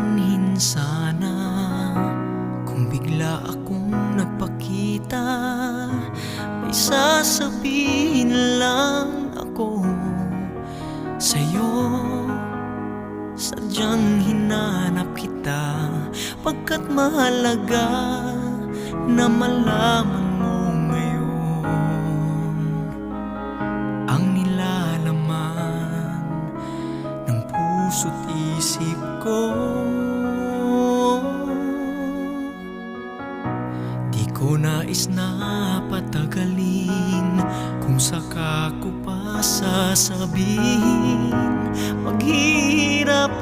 aanhin sana kung bigla akong nagpakita. May sasabihin lang ako sa'yo. Sadyang hinanap kita pagkat mahalaga na malaman mo ngayon ang nilalaman ng puso't isip ko. Di ko nais na patagalin kung saka ko pa sasabihin. Maghihirap